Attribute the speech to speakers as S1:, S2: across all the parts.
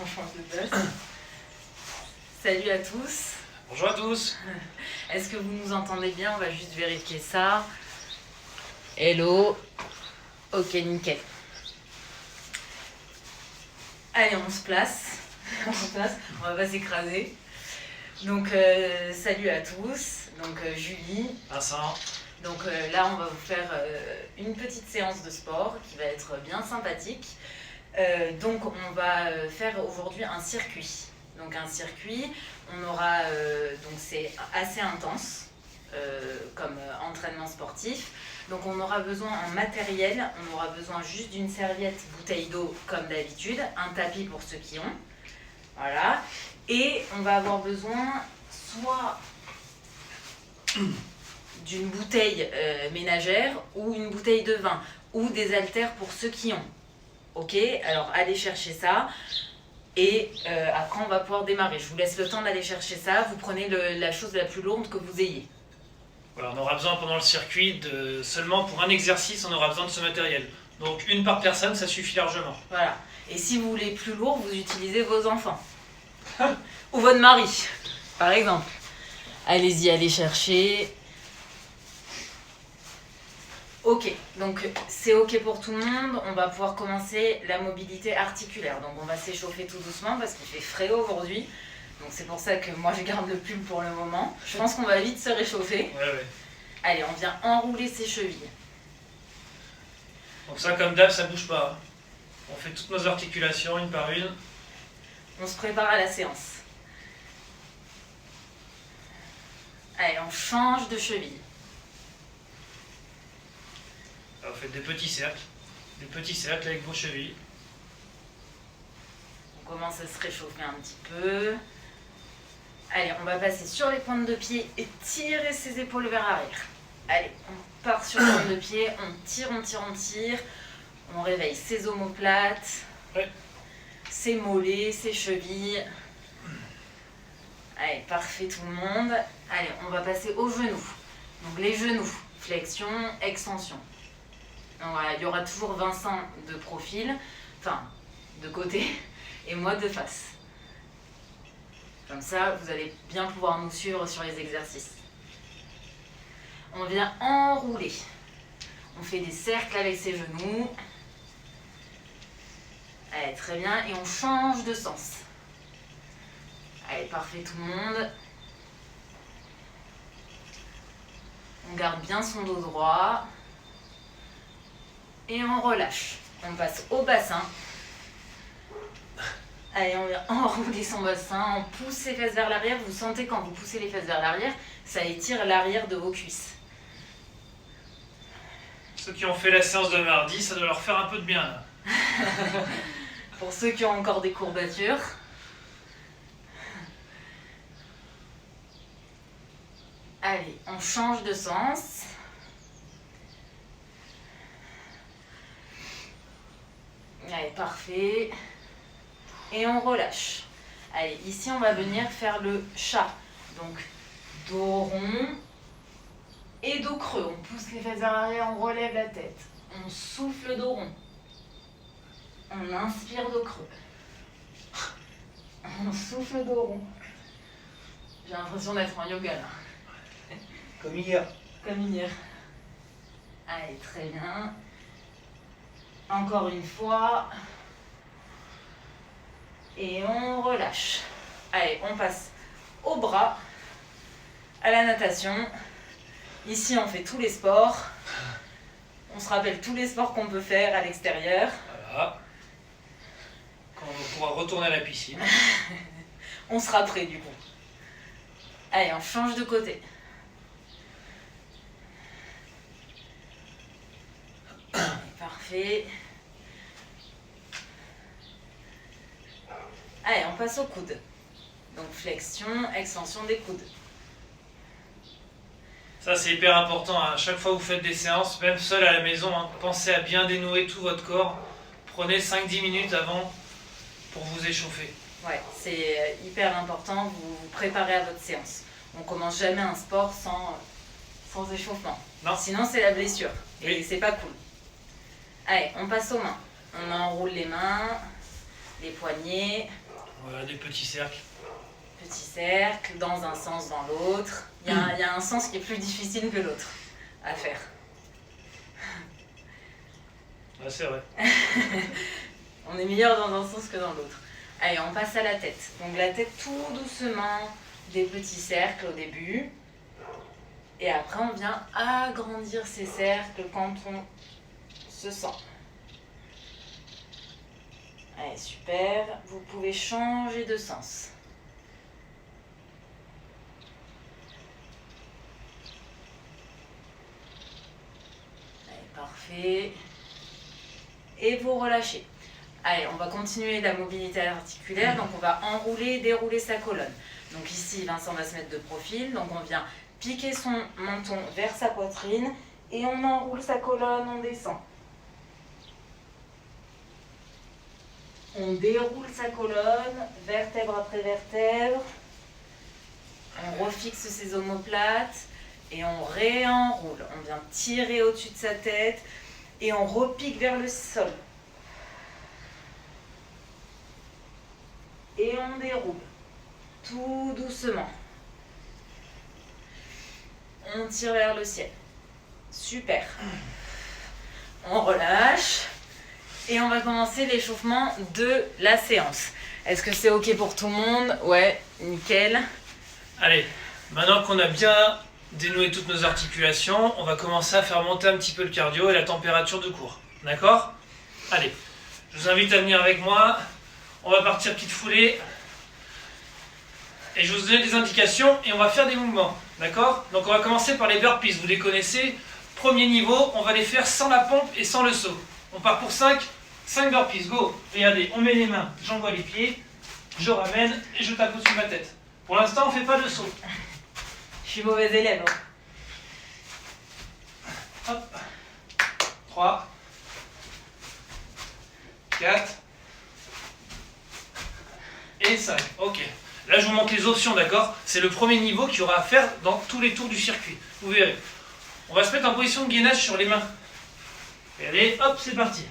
S1: On change de place. Salut à tous.
S2: Bonjour à tous.
S1: Est-ce que vous nous entendez bien? On va juste vérifier ça. Hello. Ok, nickel. Allez, on se place. On va pas s'écraser. Donc, salut à tous. Donc, Julie.
S2: Vincent.
S1: Donc là, on va vous faire une petite séance de sport qui va être bien sympathique. Donc, on va faire aujourd'hui un circuit. Donc, un circuit, on aura, donc c'est assez intense comme entraînement sportif. Donc, on aura besoin en matériel, on aura besoin juste d'une serviette bouteille d'eau comme d'habitude, un tapis pour ceux qui ont. Voilà. Et on va avoir besoin soit d'une bouteille ménagère ou une bouteille de vin ou des haltères pour ceux qui ont. Ok, alors allez chercher ça et après on va pouvoir démarrer. Je vous laisse le temps d'aller chercher ça. Vous prenez la chose la plus lourde que vous ayez.
S2: Voilà, on aura besoin pendant le circuit seulement pour un exercice, on aura besoin de ce matériel. Donc une par personne, ça suffit largement.
S1: Voilà. Et si vous voulez plus lourd, vous utilisez vos enfants ou votre mari, par exemple. Allez-y, allez chercher. Ok, donc c'est ok pour tout le monde, on va pouvoir commencer la mobilité articulaire. Donc on va s'échauffer tout doucement parce qu'il fait frais aujourd'hui. Donc c'est pour ça que moi je garde le pull pour le moment. Je pense qu'on va vite se réchauffer.
S2: Ouais.
S1: Allez, on vient enrouler ses chevilles.
S2: Donc ça, comme d'hab, ça bouge pas. On fait toutes nos articulations une par une.
S1: On se prépare à la séance. Allez, on change de cheville.
S2: Alors, vous faites des petits cercles avec vos chevilles.
S1: On commence à se réchauffer un petit peu. Allez, on va passer sur les pointes de pied et tirer ses épaules vers l'arrière. Allez, on part sur les pointes de pied, on tire, on tire, on tire. On réveille ses omoplates,
S2: Ouais.
S1: ses mollets, ses chevilles. Allez, parfait tout le monde. Allez, on va passer aux genoux. Donc les genoux, flexion, extension. Donc voilà, il y aura toujours Vincent de profil, enfin de côté, et moi de face. Comme ça, vous allez bien pouvoir nous suivre sur les exercices. On vient enrouler. On fait des cercles avec ses genoux. Allez, très bien. Et on change de sens. Allez, parfait tout le monde. On garde bien son dos droit. Et on relâche. On passe au bassin. Allez, on vient enrouler son bassin, on pousse ses fesses vers l'arrière. Vous sentez quand vous poussez les fesses vers l'arrière, ça étire l'arrière de vos cuisses.
S2: Ceux qui ont fait la séance de mardi, ça doit leur faire un peu de bien là.
S1: Pour ceux qui ont encore des courbatures. Allez, on change de sens. Allez, parfait. Et on relâche. Allez, ici on va venir faire le chat. Donc, dos rond et dos creux. On pousse les fesses vers l'arrière, on relève la tête. On souffle dos rond. On inspire dos creux. On souffle dos rond. J'ai l'impression d'être en yoga là.
S2: Comme hier.
S1: Comme hier. Allez, très bien. Encore une fois. Et on relâche. Allez, on passe au bras, à la natation. Ici, on fait tous les sports. On se rappelle tous les sports qu'on peut faire à l'extérieur.
S2: Voilà. Quand on va pouvoir retourner à la piscine.
S1: On sera prêt du coup. Allez, on change de côté. Parfait. Allez, on passe au coude. Donc flexion, extension des coudes.
S2: Ça c'est hyper important, hein. À chaque fois que vous faites des séances, même seul à la maison, hein, pensez à bien dénouer tout votre corps. Prenez 5-10 minutes avant pour vous échauffer.
S1: Ouais, c'est hyper important, vous vous préparez à votre séance. On commence jamais un sport sans échauffement.
S2: Non.
S1: Sinon c'est la blessure et
S2: Oui.
S1: c'est pas cool. Allez, on passe aux mains. On enroule les mains, les poignets.
S2: Voilà, des petits cercles.
S1: Petit cercle, dans un sens, dans l'autre. Il y a un sens qui est plus difficile que l'autre à faire.
S2: Ah, c'est vrai.
S1: On est meilleur dans un sens que dans l'autre. Allez, on passe à la tête. Donc la tête tout doucement, des petits cercles au début. Et après, on vient agrandir ces cercles quand on se sent. Allez, super. Vous pouvez changer de sens. Allez, parfait. Et vous relâchez. Allez, on va continuer la mobilité articulaire. Donc, on va enrouler, dérouler sa colonne. Donc ici, Vincent va se mettre de profil. Donc, on vient piquer son menton vers sa poitrine. Et on enroule sa colonne, on descend. On déroule sa colonne, vertèbre après vertèbre. On refixe ses omoplates. Et on réenroule. On vient tirer au-dessus de sa tête. Et on repique vers le sol. Et on déroule. Tout doucement. On tire vers le ciel. Super. On relâche. Et on va commencer l'échauffement de la séance. Est-ce que c'est OK pour tout le monde? Ouais, nickel.
S2: Allez, maintenant qu'on a bien dénoué toutes nos articulations, on va commencer à faire monter un petit peu le cardio et la température de cours. D'accord? Allez, je vous invite à venir avec moi. On va partir petite foulée. Et je vais vous donner des indications et on va faire des mouvements. D'accord? Donc on va commencer par les burpees. Vous les connaissez. Premier niveau, on va les faire sans la pompe et sans le saut. On part pour 5 burpees. Go! Regardez, on met les mains, j'envoie les pieds, je ramène et je tape au-dessus de ma tête. Pour l'instant, on ne fait pas de saut.
S1: Je suis mauvais élève.
S2: Hop. 3, 4 et 5. Ok. Là, je vous montre les options, d'accord? C'est le premier niveau qu'il y aura à faire dans tous les tours du circuit. Vous verrez. On va se mettre en position de gainage sur les mains. Regardez, hop, c'est parti.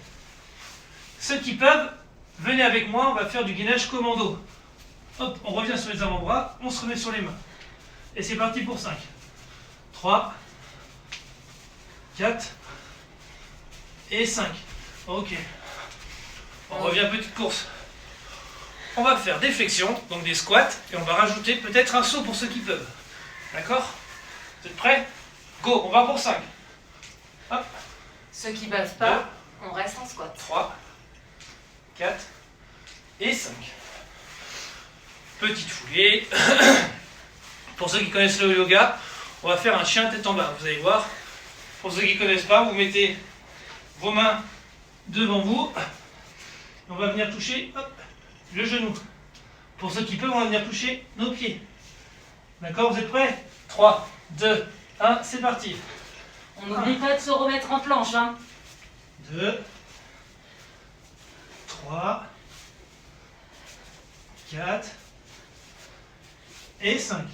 S2: Ceux qui peuvent, venez avec moi, on va faire du gainage commando. Hop, on revient sur les avant-bras, on se remet sur les mains. Et c'est parti pour 5. 3, 4 et 5. Ok. On revient petite course. On va faire des flexions, donc des squats, et on va rajouter peut-être un saut pour ceux qui peuvent. D'accord? Vous êtes prêts? Go, on va pour 5. Hop.
S1: Ceux qui ne peuvent pas, on reste en squat.
S2: 3, 4 et 5. Petite foulée. Pour ceux qui connaissent le yoga, on va faire un chien tête en bas, vous allez voir. Pour ceux qui ne connaissent pas, vous mettez vos mains devant vous. On va venir toucher hop, le genou. Pour ceux qui peuvent, on va venir toucher nos pieds. D'accord, vous êtes prêts? 3, 2, 1, c'est parti.
S1: On n'oublie pas de se remettre en planche.
S2: 2, 3, 4 et 5.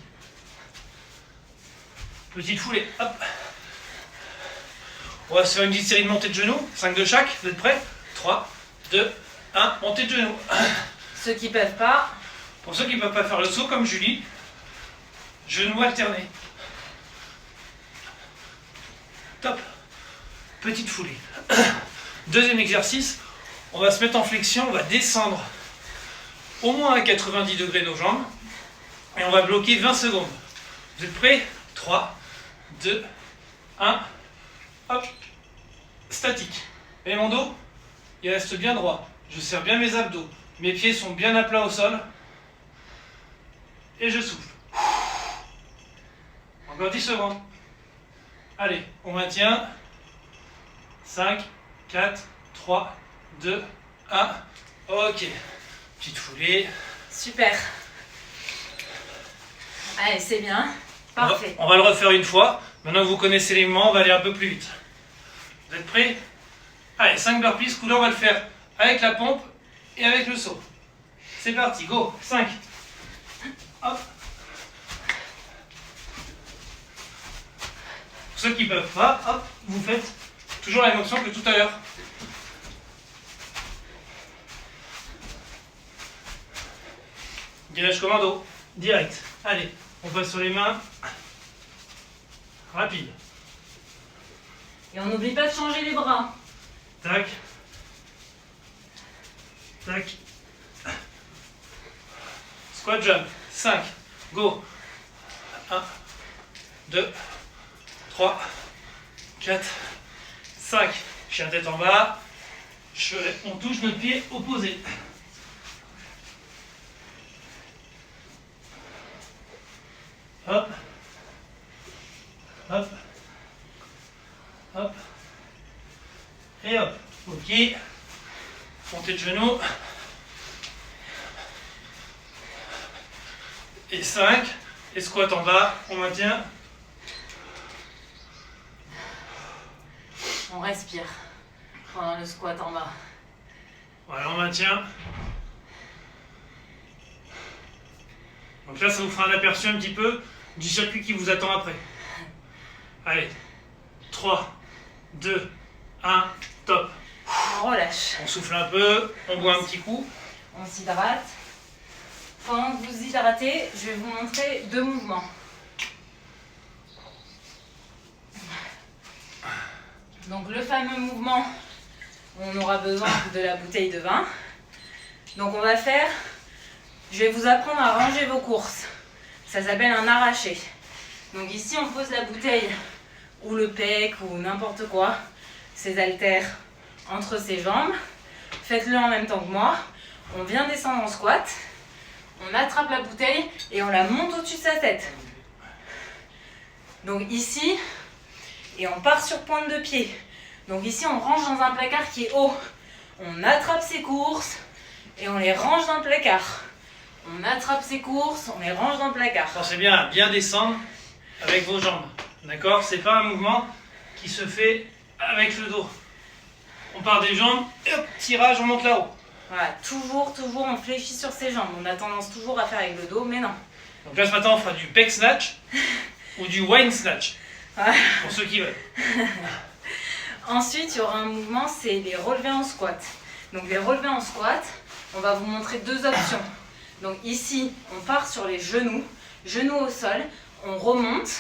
S2: Petite foulée, hop. On va se faire une petite série de montées de genoux, 5 de chaque, vous êtes prêts? 3, 2, 1, montée de genoux.
S1: Ceux qui peuvent pas.
S2: Pour ceux qui ne peuvent pas faire le saut, comme Julie, genoux alternés. Top. Petite foulée. Deuxième exercice, on va se mettre en flexion, on va descendre au moins à 90 degrés nos jambes et on va bloquer 20 secondes. Vous êtes prêts? 3, 2, 1, hop, statique. Et mon dos, il reste bien droit. Je serre bien mes abdos. Mes pieds sont bien à plat au sol. Et je souffle. Encore 10 secondes. Allez, on maintient. 5, 4, 3, 2, 1. Ok. Petite foulée.
S1: Super. Allez, c'est bien. Parfait.
S2: On va le refaire une fois. Maintenant que vous connaissez les mouvements, on va aller un peu plus vite. Vous êtes prêts? Allez, 5 burpees. Coup-là, on va le faire avec la pompe et avec le saut. C'est parti, go. 5. Hop. Pour ceux qui ne peuvent pas, hop, vous faites toujours la même option que tout à l'heure. Gainage commando, direct. Allez, on passe sur les mains. Rapide.
S1: Et on n'oublie pas de changer les bras.
S2: Tac. Tac. Squat jump. 5. Go. 1, 2, 3, 4, 5. Chien tête en bas. On touche notre pied opposé. Hop. Hop. Hop. Et hop. Ok. Montée de genou. Et 5. Et squat en bas. On maintient.
S1: On respire pendant le squat en bas.
S2: Voilà, on maintient. Donc là, ça vous fera un aperçu un petit peu du circuit qui vous attend après. Allez. 3, 2, 1, top.
S1: On relâche.
S2: On souffle un peu, on boit un petit coup.
S1: On s'hydrate. Pendant que vous hydratez, je vais vous montrer 2 mouvements. Donc le fameux mouvement où on aura besoin de la bouteille de vin. Donc on va faire, je vais vous apprendre à ranger vos courses. Ça s'appelle un arraché. Donc ici on pose la bouteille ou le pec ou n'importe quoi, ses haltères entre ses jambes. Faites-le en même temps que moi. On vient descendre en squat. On attrape la bouteille et on la monte au-dessus de sa tête. Donc ici, et on part sur pointe de pied. Donc ici, on range dans un placard qui est haut. On attrape ses courses et on les range dans le placard. On attrape ses courses, on les range dans le placard.
S2: Pensez bien à bien descendre avec vos jambes. D'accord? C'est pas un mouvement qui se fait avec le dos. On part des jambes, et hop, tirage, on monte là-haut.
S1: Voilà, toujours, on fléchit sur ses jambes. On a tendance toujours à faire avec le dos, mais non.
S2: Donc là, ce matin, on fera du pec snatch ou du wine snatch.
S1: Voilà.
S2: Pour ceux qui veulent.
S1: Ensuite, il y aura un mouvement, c'est les relevés en squat. Donc les relevés en squat, on va vous montrer 2 options. Donc ici, on part sur les genoux, genoux au sol, on remonte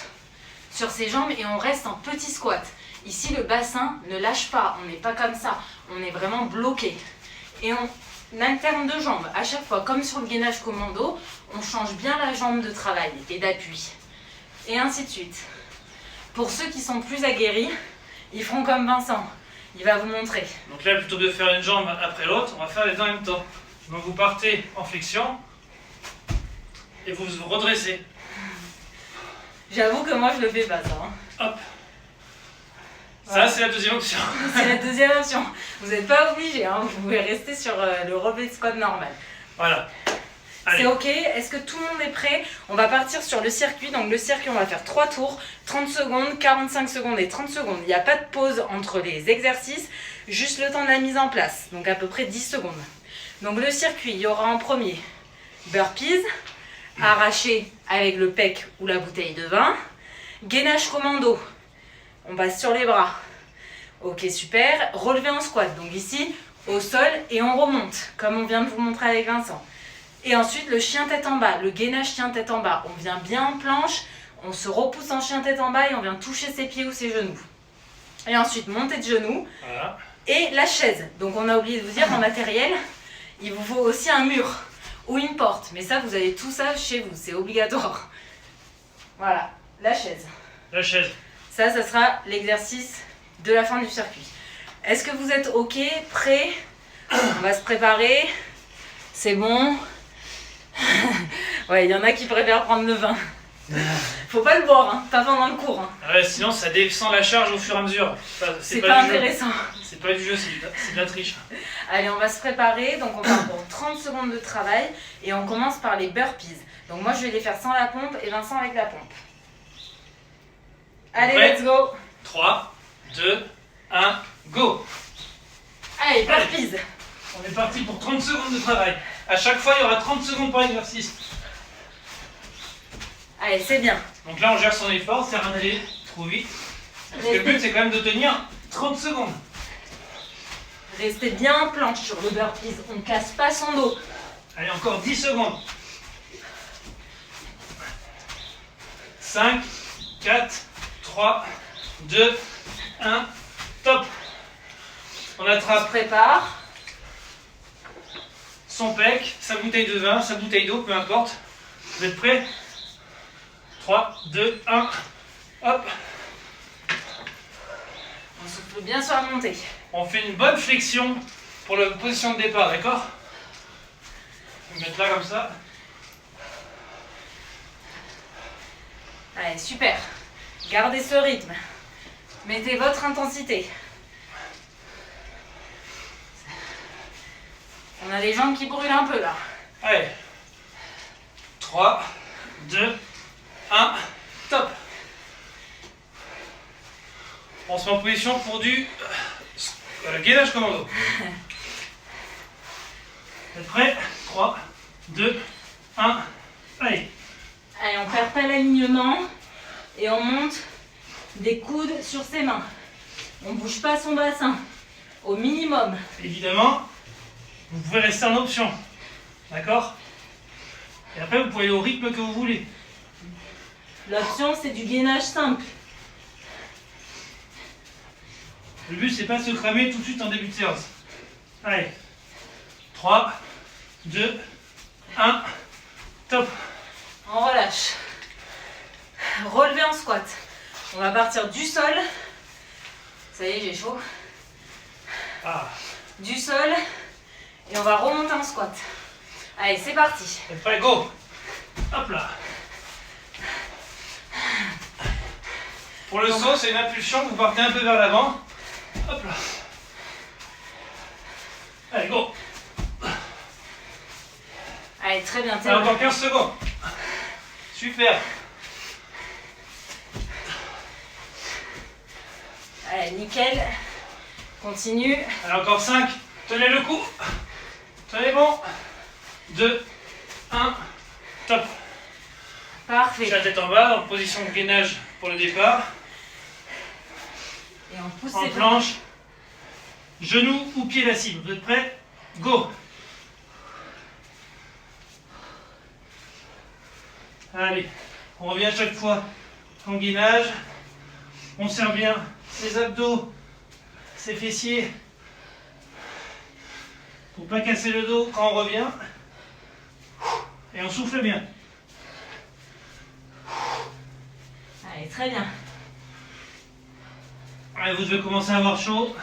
S1: sur ses jambes et on reste en petit squat. Ici, le bassin ne lâche pas, on n'est pas comme ça, on est vraiment bloqué. Et on alterne 2 jambes. À chaque fois, comme sur le gainage commando, on change bien la jambe de travail et d'appui. Et ainsi de suite. Pour ceux qui sont plus aguerris, ils feront comme Vincent. Il va vous montrer.
S2: Donc là, plutôt que de faire une jambe après l'autre, on va faire les deux en même temps. Donc vous partez en flexion et vous vous redressez.
S1: J'avoue que moi, je le fais pas, ça.
S2: Hop.
S1: Voilà.
S2: Ça, c'est la deuxième option.
S1: C'est la deuxième option. Vous n'êtes pas obligé, hein. Vous pouvez rester sur le relevé de squat normal.
S2: Voilà. Allez.
S1: C'est ok. Est-ce que tout le monde est prêt? On va partir sur le circuit. Donc le circuit, on va faire 3 tours, 30 secondes, 45 secondes et 30 secondes. Il n'y a pas de pause entre les exercices, juste le temps de la mise en place. Donc à peu près 10 secondes. Donc le circuit, il y aura en premier burpees, arraché avec le pec ou la bouteille de vin. Gainage commando. On passe sur les bras. Ok, super. Relevé en squat. Donc ici, au sol et on remonte, comme on vient de vous montrer avec Vincent. Et ensuite, le chien tête en bas, le gainage chien tête en bas. On vient bien en planche, on se repousse en chien tête en bas et on vient toucher ses pieds ou ses genoux. Et ensuite, montée de genoux.
S2: Voilà.
S1: Et la chaise. Donc on a oublié de vous dire, en matériel, il vous faut aussi un mur ou une porte. Mais ça, vous avez tout ça chez vous, c'est obligatoire. Voilà, la chaise.
S2: La chaise.
S1: Ça sera l'exercice de la fin du circuit. Est-ce que vous êtes ok, prêts? On va se préparer. C'est bon. Ouais, il y en a qui préfèrent prendre le vin. Faut pas le boire, hein, pas pendant le cours. Hein.
S2: Ouais, sinon ça descend la charge au fur et à mesure.
S1: C'est pas
S2: du jeu.
S1: intéressant.
S2: C'est pas du jeu, c'est de la triche.
S1: Allez, on va se préparer. Donc on part pour 30 secondes de travail et on commence par les burpees. Donc moi je vais les faire sans la pompe et Vincent avec la pompe. Allez,
S2: Prêt?
S1: let's go.
S2: 3, 2, 1, go.
S1: Allez, burpees.
S2: On est parti pour 30 secondes de travail. À chaque fois, il y aura 30 secondes par exercice.
S1: Allez, c'est bien.
S2: Donc là, on gère son effort, c'est arrêter trop vite. Parce que le but, c'est quand même de tenir 30 secondes.
S1: Restez bien en planche sur le burpees. On ne casse pas son dos.
S2: Allez, encore 10 secondes. 5, 4, 3, 2, 1, top. On
S1: On se
S2: attrape
S1: prépare.
S2: son pec, sa bouteille de vin, sa bouteille d'eau, peu importe. Vous êtes prêts? 3, 2, 1, hop.
S1: On souffle bien sur la montée.
S2: On fait une bonne flexion pour la position de départ, d'accord? Je vais mettre là comme ça.
S1: Allez, super. Gardez ce rythme. Mettez votre intensité. On a les jambes qui brûlent un peu là.
S2: Allez. 3, 2, 1, top. On se met en position pour du gainage commando. Vous êtes prêts? 3, 2, 1, allez.
S1: Allez, on perd pas l'alignement et on monte des coudes sur ses mains. On bouge pas son bassin au minimum.
S2: Évidemment, vous pouvez rester en option. D'accord? Et après, vous pouvez aller au rythme que vous voulez.
S1: L'option, c'est du gainage simple.
S2: Le but, c'est pas de se cramer tout de suite en début de séance. Allez. 3, 2, 1, top.
S1: On relâche. Relevé en squat. On va partir du sol. Ça y est, j'ai chaud.
S2: Ah.
S1: Du sol. Et on va remonter en squat. Allez, c'est parti.
S2: Vous êtes prêts? Go. Hop là. Pour le saut, c'est une impulsion, vous partez un peu vers l'avant. Hop là. Allez, go.
S1: Allez, très bien.
S2: Allez, encore 15 secondes. Super.
S1: Allez, nickel. Continue.
S2: Allez, encore 5. Tenez le coup. Tenez bon. 2, 1, top.
S1: Parfait.
S2: J'ai la tête en bas, en position de gainage pour le départ.
S1: Et on pousse
S2: En
S1: ses
S2: planche. Genou ou pied la cible. Vous êtes prêts? Go. Allez, on revient à chaque fois en gainage. On serre bien ses abdos, ses fessiers. Pour pas casser le dos quand on revient. Et on souffle bien.
S1: Allez, très bien.
S2: Allez, vous devez commencer à avoir chaud.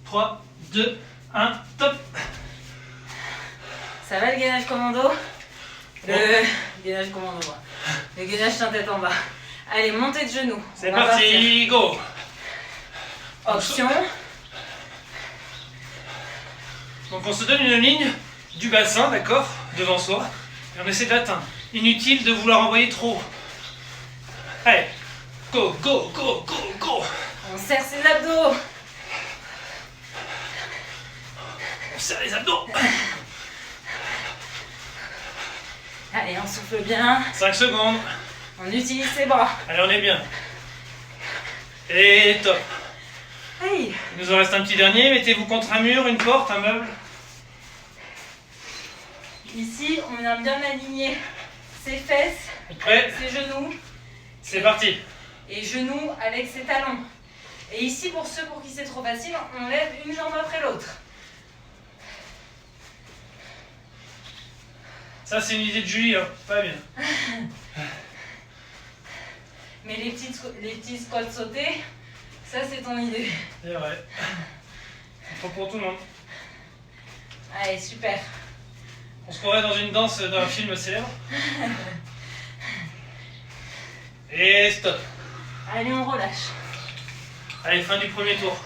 S2: 3, 2, 1, top.
S1: Ça va le gainage commando? Le gainage commando. Le gainage tête en bas. Allez, montée de genoux.
S2: C'est
S1: On va
S2: parti, go.
S1: partir. Option.
S2: Donc on se donne une ligne du bassin, d'accord, devant soi, et on essaie d'atteindre. Inutile de vouloir envoyer trop. Allez, go, go, go, go, go.
S1: On serre ses abdos.
S2: On serre les abdos.
S1: Allez, on souffle bien.
S2: 5 secondes.
S1: On utilise ses bras.
S2: Allez, on est bien. Et top.
S1: Hey.
S2: Il nous en reste un petit dernier. Mettez-vous contre un mur, une porte, un meuble.
S1: Ici, on vient bien aligner ses fesses,
S2: Vous êtes prêts?
S1: ses genoux
S2: C'est parti.
S1: et genoux avec ses talons. Et ici, pour ceux pour qui c'est trop facile, on lève une jambe après l'autre.
S2: Ça, c'est une idée de Julie, hein. Pas bien.
S1: Mais les petits squats sautés, ça c'est ton idée.
S2: C'est vrai. Faut pour tout le monde.
S1: Allez, super.
S2: On se croirait dans une danse d'un film célèbre. Et stop.
S1: Allez, on relâche.
S2: Allez, fin du premier tour.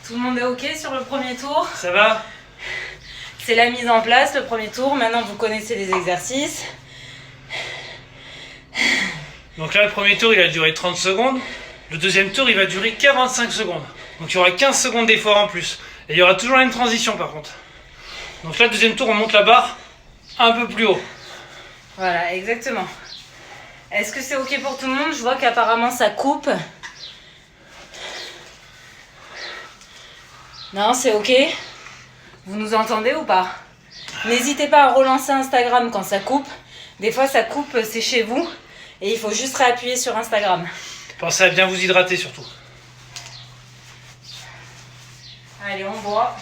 S1: Tout le monde est OK sur le premier tour.
S2: Ça va?
S1: C'est la mise en place, le premier tour. Maintenant, vous connaissez les exercices.
S2: Donc là, le premier tour, il a duré 30 secondes. Le deuxième tour, il va durer 45 secondes. Donc il y aura 15 secondes d'effort en plus. Et il y aura toujours une transition par contre. Donc là, le deuxième tour, on monte la barre un peu plus haut.
S1: Voilà, exactement. Est-ce que c'est OK pour tout le monde? Je vois qu'apparemment ça coupe. Non, c'est OK? Vous nous entendez ou pas? N'hésitez pas à relancer Instagram quand ça coupe. Des fois, ça coupe, c'est chez vous. Et il faut juste réappuyer sur Instagram.
S2: Pensez à bien vous hydrater surtout.
S1: Allez, on boit.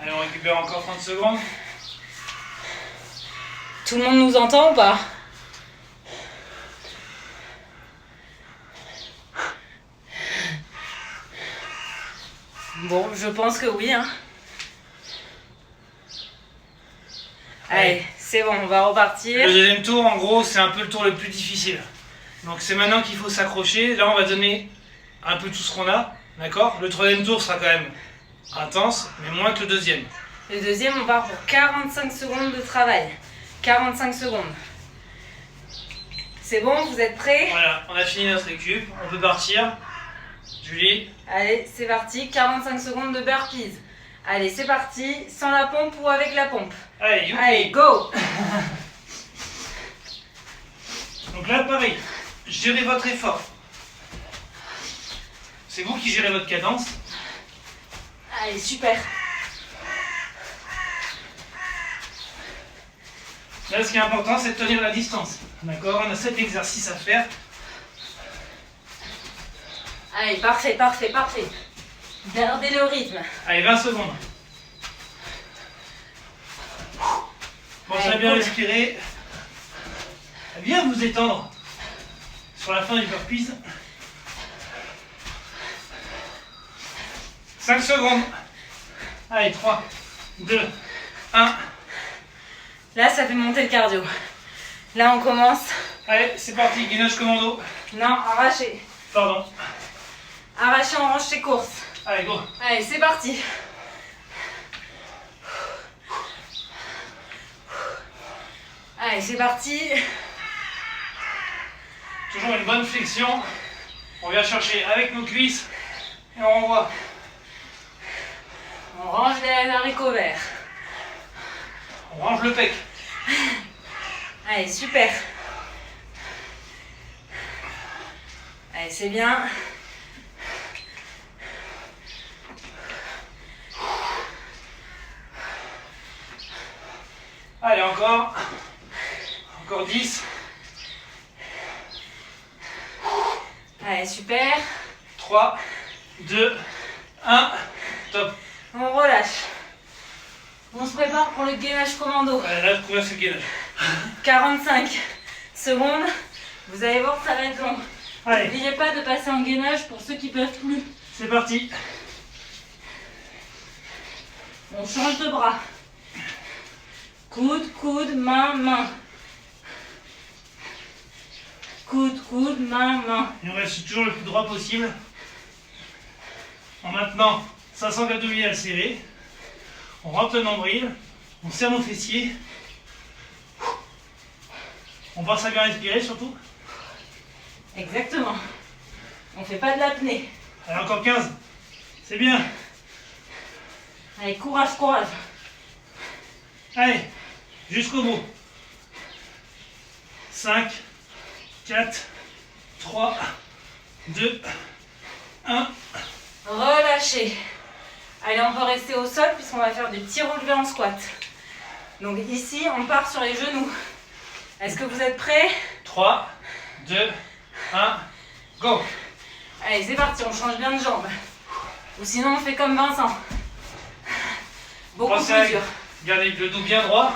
S2: Allez, on récupère encore 30 secondes.
S1: Tout le monde nous entend ou pas? Bon, je pense que oui. Hein. Allez, c'est bon, on va repartir.
S2: Le deuxième tour, en gros, c'est un peu le tour le plus difficile. Donc c'est maintenant qu'il faut s'accrocher. Là, on va donner un peu tout ce qu'on a. D'accord? Le troisième tour sera quand même intense, mais moins que le deuxième.
S1: Le deuxième, on part pour 45 secondes de travail. 45 secondes. C'est bon, vous êtes prêts?
S2: Voilà, on a fini notre récup. On peut partir. Julie?
S1: Allez, c'est parti. 45 secondes de burpees. Allez, c'est parti. Sans la pompe ou avec la pompe?
S2: Allez, youpi.
S1: Allez, go!
S2: Donc là, pareil. Gérez votre effort. C'est vous qui gérez votre cadence.
S1: Allez, super.
S2: Là, ce qui est important, c'est de tenir la distance. D'accord? On a 7 exercices à faire.
S1: Allez, parfait, parfait, parfait. Gardez le rythme.
S2: Allez, 20 secondes. Pensez à bien respirer. À bien vous étendre sur la fin du burpees. 5 secondes. Allez, 3, 2, 1.
S1: Là, ça fait monter le cardio. Là, on commence.
S2: Allez, c'est parti, gainage commando.
S1: Non, arraché.
S2: Pardon.
S1: Arraché, on range ses courses.
S2: Allez, go.
S1: Allez, c'est parti. Allez, c'est parti.
S2: Toujours une bonne flexion. On vient chercher avec nos cuisses et on renvoie.
S1: On range les haricots verts.
S2: On range le pec.
S1: Allez, super. Allez, c'est bien.
S2: Allez, encore. Encore 10.
S1: Allez, super.
S2: 3, 2, 1. Top.
S1: On relâche. On se prépare pour le gainage commando.
S2: Allez, là, combien c'est le gainage?
S1: 45 secondes. Vous allez voir, ça va être long.
S2: Allez,
S1: N'oubliez pas de passer en gainage pour ceux qui peuvent plus.
S2: c'est parti.
S1: On change de bras. Coude, coude, main, main. Coude, coude, main, main.
S2: Et on reste toujours le plus droit possible. En maintenant 500 abdominales serrés. On rentre le nombril. On serre nos fessiers. On pense à bien respirer surtout.
S1: Exactement. On fait pas de l'apnée.
S2: Allez, encore 15. C'est bien.
S1: Allez, courage, courage.
S2: Allez, jusqu'au bout. 5, 4, 3, 2, 1.
S1: Relâchez. Allez, on peut rester au sol puisqu'on va faire des petits relevés en squat. Donc ici, on part sur les genoux. Est-ce que vous êtes prêts?
S2: 3, 2, 1, go.
S1: Allez, c'est parti, on change bien de jambe. Ou sinon, on fait comme Vincent. Beaucoup
S2: Pensez
S1: plus
S2: à
S1: dur.
S2: garder le dos bien droit.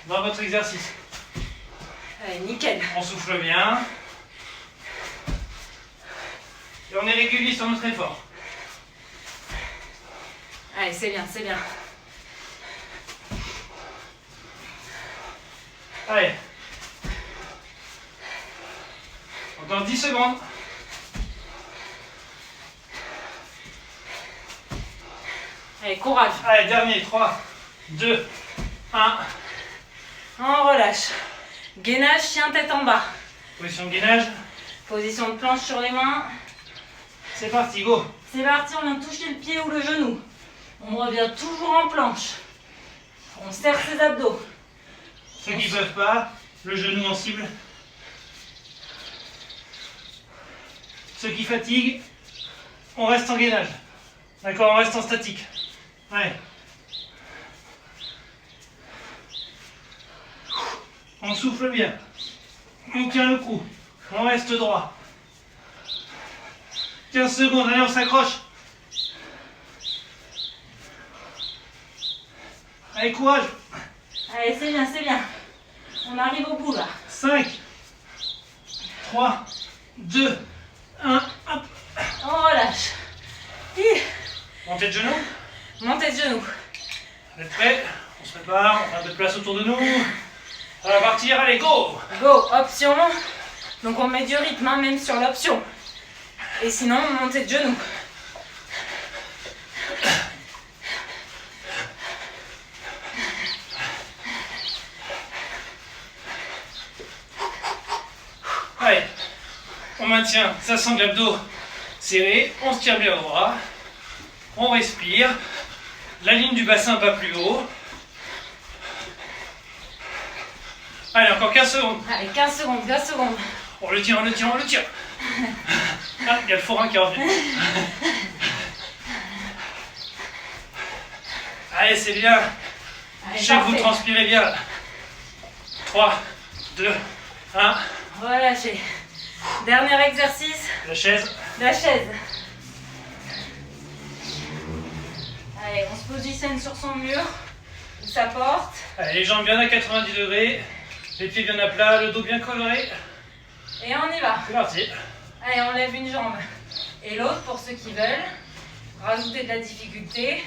S2: Dans votre exercice.
S1: Allez, nickel.
S2: On souffle bien. Et on est régulier sur notre effort.
S1: Allez, c'est bien, c'est bien.
S2: Allez. Encore 10 secondes.
S1: Allez, courage.
S2: Allez, dernier. 3, 2, 1.
S1: On relâche. Gainage, chien tête en bas.
S2: Position de gainage.
S1: Position de planche sur les mains.
S2: C'est parti, go.
S1: C'est parti, on vient de toucher le pied ou le genou. On revient toujours en planche. On serre ses abdos.
S2: Ceux qui ne peuvent pas, le genou en cible. Ceux qui fatiguent, on reste en gainage. D'accord, on reste en statique. Ouais. On souffle bien. On tient le coup. On reste droit. 15 secondes, allez, on s'accroche. Allez, courage.
S1: Allez, c'est bien, c'est bien. On arrive au bout là.
S2: 5, 3, 2, 1, hop.
S1: On relâche.
S2: Montée de genoux.
S1: Montée de genoux.
S2: Vous êtes prêts? On se prépare, on fait un peu de place autour de nous. On va partir, allez, go!
S1: Go, option. Donc on met du rythme, hein, même sur l'option. Et sinon, montée de genoux.
S2: Allez, on maintient sa sangle abdos serrée, on se tient bien au bras, on respire, la ligne du bassin pas plus haut. Allez, encore 15 secondes.
S1: Allez, 15 secondes, 15 secondes.
S2: On le tient, on le tient, on le tient. Ah, il y a le forain qui revient. Allez, c'est bien.
S1: Allez,
S2: Je sais que vous
S1: parfait.
S2: transpirez bien. 3, 2, 1.
S1: Relâchez. Dernier exercice,
S2: La chaise.
S1: la chaise. Allez, on se positionne sur son mur, ou sa porte.
S2: Allez, les jambes bien à 90 degrés. Les pieds bien à plat, le dos bien coloré.
S1: Et on y va.
S2: C'est parti.
S1: Allez, on lève une jambe et l'autre pour ceux qui veulent. Rajouter de la difficulté.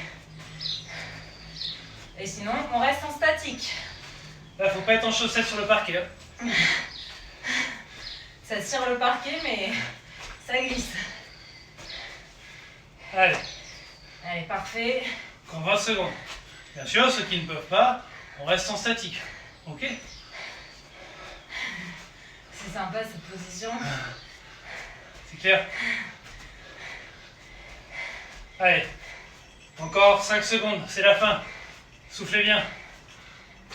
S1: Et sinon, on reste en statique.
S2: Là, faut pas être en chaussettes sur le parquet. Hein.
S1: Ça tire le parquet, mais ça glisse.
S2: Allez,
S1: Allez, parfait.
S2: encore 20 secondes. Bien sûr, ceux qui ne peuvent pas, on reste en statique. Ok?
S1: C'est sympa cette position.
S2: C'est clair? Allez, encore 5 secondes, c'est la fin. Soufflez bien.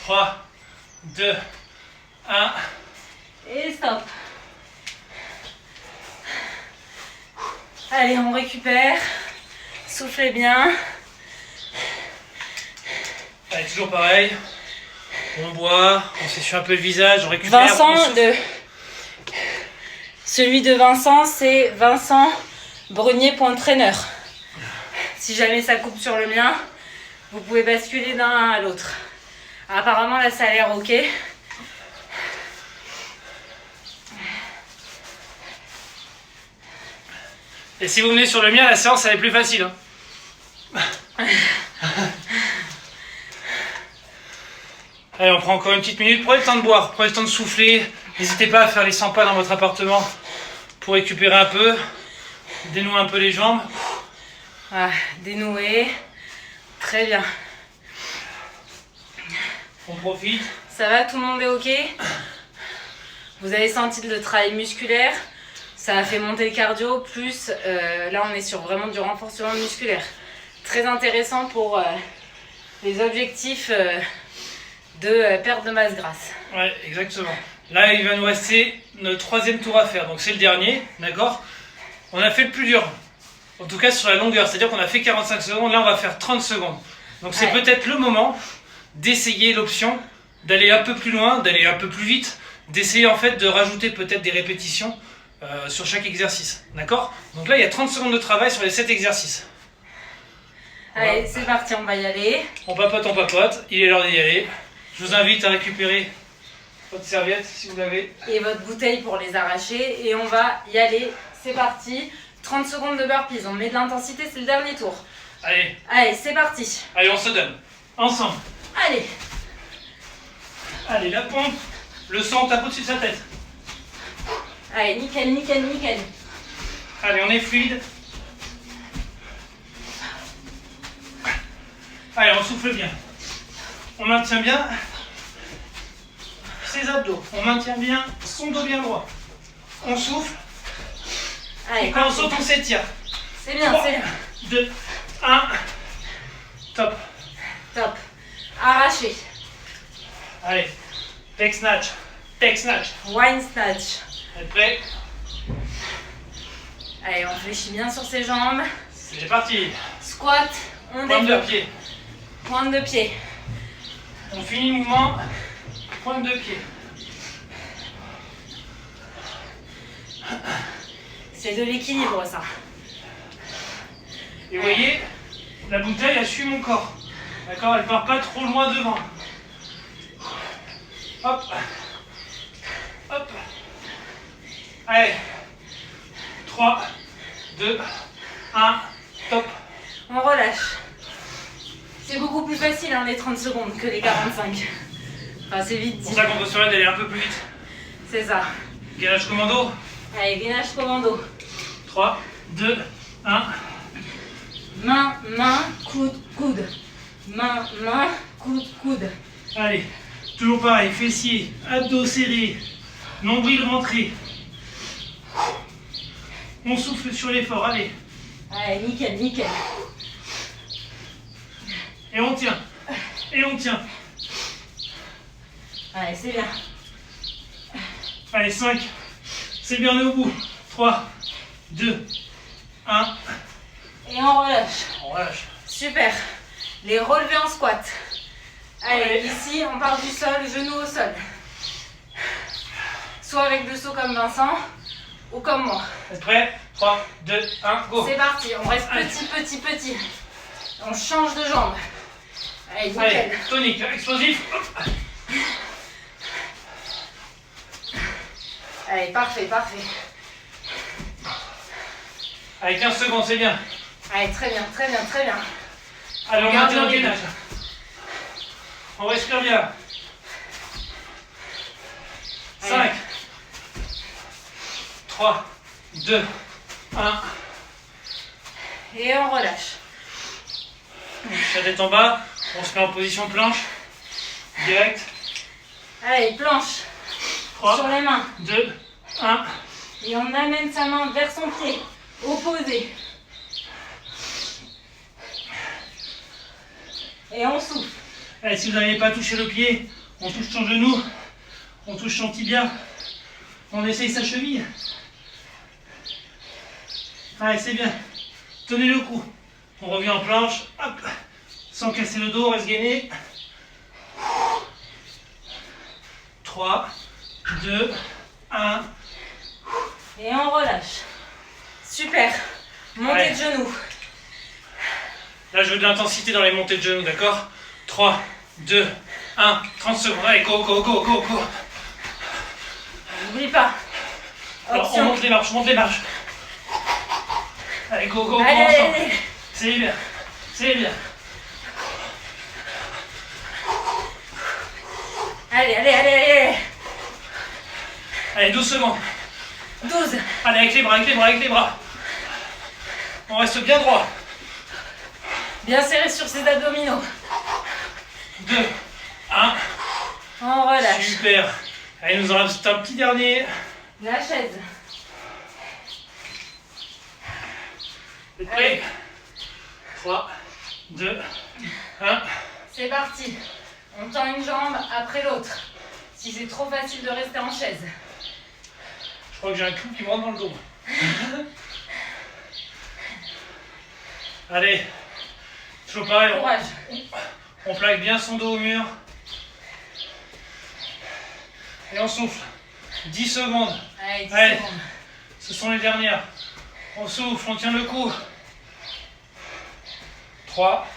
S2: 3, 2, 1.
S1: Et stop. Allez, on récupère. Soufflez bien.
S2: Allez, toujours pareil. On boit, on s'essuie un peu le visage, on récupère.
S1: Vincent,
S2: on souffle.
S1: celui de Vincent, c'est Vincent Brunier.trainer. Si jamais ça coupe sur le mien, vous pouvez basculer d'un à l'autre. Apparemment, là, ça a l'air ok.
S2: Et si vous venez sur le mien, la séance elle est plus facile. Hein. Allez, on prend encore une petite minute. Prenez le temps de boire, prenez le temps de souffler. N'hésitez pas à faire les 100 pas dans votre appartement pour récupérer un peu. Dénouer un peu les jambes.
S1: Ah, dénoué. Très bien.
S2: On profite.
S1: Ça va, tout le monde est ok? Vous avez senti le travail musculaire? Ça a fait monter le cardio, plus là on est sur vraiment du renforcement musculaire. Très intéressant pour les objectifs de perte de masse grasse.
S2: Ouais, exactement. Là, il va nous rester notre 3e tour à faire. Donc c'est le dernier, d'accord? On a fait le plus dur. En tout cas sur la longueur, c'est-à-dire qu'on a fait 45 secondes, là on va faire 30 secondes. Donc c'est
S1: Ouais.
S2: peut-être le moment d'essayer l'option, d'aller un peu plus loin, d'aller un peu plus vite, d'essayer en fait de rajouter peut-être des répétitions sur chaque exercice. D'accord? Donc là il y a 30 secondes de travail sur les 7 exercices.
S1: Allez, c'est parti, on va y aller.
S2: On papote, il est l'heure d'y aller. Je vous invite à récupérer votre serviette si vous l'avez.
S1: Et votre bouteille pour les arracher. Et on va y aller. C'est parti. 30 secondes de burpees. On met de l'intensité, c'est le dernier tour.
S2: Allez,
S1: Allez, c'est parti.
S2: allez, on se donne. Ensemble.
S1: Allez.
S2: Allez, la pompe. Le sang tape au-dessus de sa tête.
S1: Allez, nickel, nickel, nickel.
S2: Allez, on est fluide. Allez, on souffle bien. On maintient bien ses abdos. On maintient bien son dos bien droit. On souffle.
S1: Allez,
S2: Et quand on
S1: parti.
S2: saute, on s'étire.
S1: C'est bien,
S2: 3,
S1: c'est bien.
S2: 2, 1. Top.
S1: Top. Arraché.
S2: Allez. Pec snatch. Pec snatch.
S1: Wine snatch.
S2: Vous êtes prêts?
S1: Allez, on fléchit bien sur ses jambes.
S2: C'est parti.
S1: Squat, on
S2: Pointe de
S1: développe.
S2: pied.
S1: Pointe de pied.
S2: On finit le mouvement. Pointe de pied.
S1: C'est de l'équilibre, ça.
S2: Et vous voyez, la bouteille, elle suit mon corps. D'accord? Elle part pas trop loin devant. Hop. Hop. Allez. 3, 2, 1, top.
S1: On relâche. C'est beaucoup plus facile hein, les 30 secondes que les 45. Enfin, c'est vite
S2: C'est
S1: dit.
S2: pour ça qu'on peut se permettre d'aller un peu plus vite.
S1: C'est ça.
S2: Gainage commando.
S1: Allez, gainage commando.
S2: 3, 2, 1.
S1: Main, main, coude, coude. Main, main, coude, coude.
S2: Allez. Toujours pareil. Fessiers, abdos serrés, nombril rentré. On souffle sur l'effort. Allez.
S1: Allez, nickel, nickel.
S2: Et on tient. Et on tient.
S1: Allez, c'est bien.
S2: Allez, 5. C'est bien au bout. 3, 2, 1.
S1: Et on relâche.
S2: On relâche.
S1: Super. Les relevés en squat. Allez,
S2: Allez.
S1: ici, on part du sol, genou au sol. Soit avec le saut comme Vincent, ou comme moi.
S2: Vous êtes prêts? 3, 2, 1, go.
S1: C'est parti, on reste
S2: Allez.
S1: petit, petit, petit. On change de jambe. Allez, nickel.
S2: Allez, tonique, explosif. Hop.
S1: Allez, parfait, parfait.
S2: Allez, 15 secondes, c'est bien.
S1: Allez, très bien, très bien, très bien.
S2: Allez, on
S1: Garde
S2: maintient le
S1: le rythme.
S2: gainage. On respire bien. 5, 3, 2, 1.
S1: Et on relâche.
S2: La tête en bas, on se met en position planche. Direct.
S1: Allez, planche.
S2: 3,
S1: Sur les mains.
S2: 2, 1.
S1: Et on amène sa main vers son pied. Opposé. Et on souffle.
S2: Allez, si vous n'arrivez pas à toucher le pied, on touche son genou, on touche son tibia, on essaye sa cheville. Allez, c'est bien. Tenez le coup. On revient en planche, hop, sans casser le dos, on reste gainé. 3, 2, 1.
S1: Et on relâche. Super. Montée
S2: Ouais.
S1: de genoux.
S2: Là, je veux de l'intensité dans les montées de genoux, d'accord? 3, 2, 1, 30 secondes. Allez, go, go, go, go, go.
S1: N'oublie pas.
S2: Alors, on
S1: Option.
S2: monte les marches, on monte les marches. Allez, go, go, go,
S1: Allez,
S2: ensemble.
S1: allez, allez.
S2: C'est bien, c'est bien.
S1: Allez, allez, allez, allez.
S2: Allez, 12 secondes.
S1: 12.
S2: Allez, avec les bras, avec les bras, avec les bras. On reste bien droit.
S1: Bien serré sur ses abdominaux.
S2: 2, 1.
S1: On relâche.
S2: Super. Allez, il nous en reste un petit dernier.
S1: La chaise.
S2: Vous êtes prêts? 3, 2, 1.
S1: C'est parti. On tend une jambe après l'autre. Si c'est trop facile de rester en chaise.
S2: Je crois que j'ai un clou qui me rentre dans le dos. Allez. Toujours pareil.
S1: Courage.
S2: On plaque bien son dos au mur. Et on souffle. 10 secondes.
S1: Allez, 10
S2: Allez.
S1: secondes.
S2: Ce sont les dernières. On souffle, on tient le coup. 3,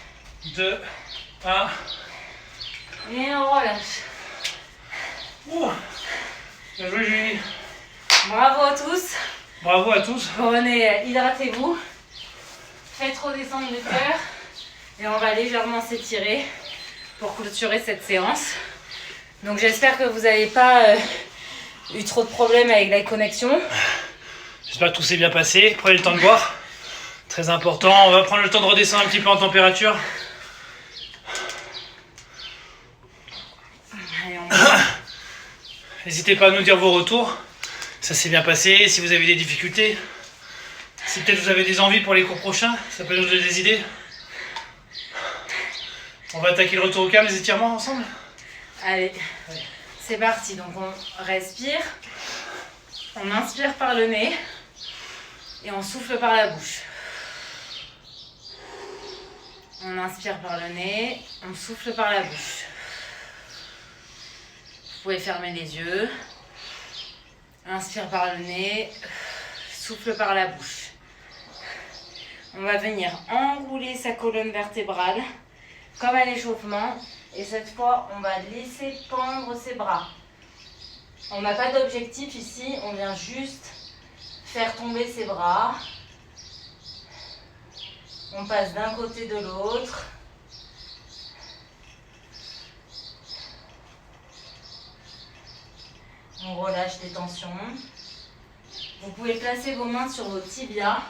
S2: 2, 1.
S1: Et on relâche.
S2: Ouh. Bien joué, Julie.
S1: Bravo à tous.
S2: Bravo à tous.
S1: Prenez, hydratez-vous. Faites redescendre le cœur. Et on va légèrement s'étirer pour clôturer cette séance. Donc j'espère que vous n'avez pas eu trop de problèmes avec la connexion.
S2: J'espère que tout s'est bien passé. Prenez le temps de boire. Très important. On va prendre le temps de redescendre un petit peu en température.
S1: Allez, on va.
S2: N'hésitez pas à nous dire vos retours. Ça s'est bien passé. Si vous avez des difficultés. Si peut-être vous avez des envies pour les cours prochains. Ça peut nous donner des idées. On va attaquer le retour au calme, les étirements ensemble.
S1: Allez, c'est parti. Donc on respire. On inspire par le nez. Et on souffle par la bouche. On inspire par le nez, on souffle par la bouche. Vous pouvez fermer les yeux. Inspire par le nez, souffle par la bouche. On va venir enrouler sa colonne vertébrale comme à l'échauffement. Et cette fois, on va laisser pendre ses bras. On n'a pas d'objectif ici, on vient juste faire tomber ses bras. On passe d'un côté de l'autre. On relâche les tensions. Vous pouvez placer vos mains sur vos tibias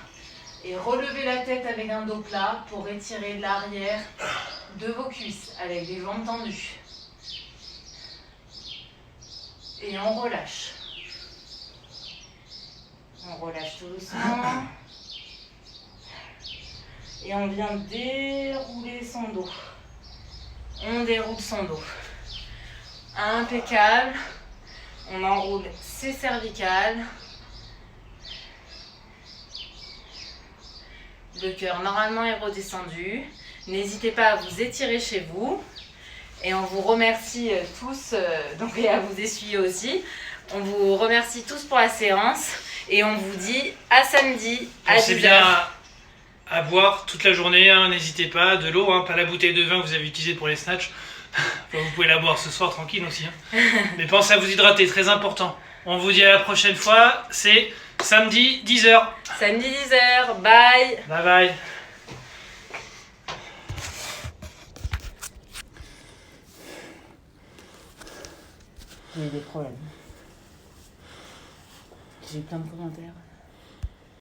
S1: et relever la tête avec un dos plat pour étirer l'arrière de vos cuisses avec les jambes tendues. Et on relâche. On relâche tout doucement. Et on vient dérouler son dos. On déroule son dos. Impeccable. On enroule ses cervicales. Le cœur normalement est redescendu. N'hésitez pas à vous étirer chez vous. Et on vous remercie tous, donc et à vous essuyer aussi. On vous remercie tous pour la séance. Et on vous dit à samedi à 10h.
S2: C'est bien à boire toute la journée, hein, n'hésitez pas. De l'eau, hein, pas la bouteille de vin que vous avez utilisée pour les snatchs. Enfin, vous pouvez la boire ce soir tranquille aussi. Hein. Mais pensez à vous hydrater, très important. On vous dit à la prochaine fois, c'est samedi 10h.
S1: Samedi 10h, bye.
S2: Bye bye.
S1: J'ai eu des problèmes. J'ai eu plein de commentaires.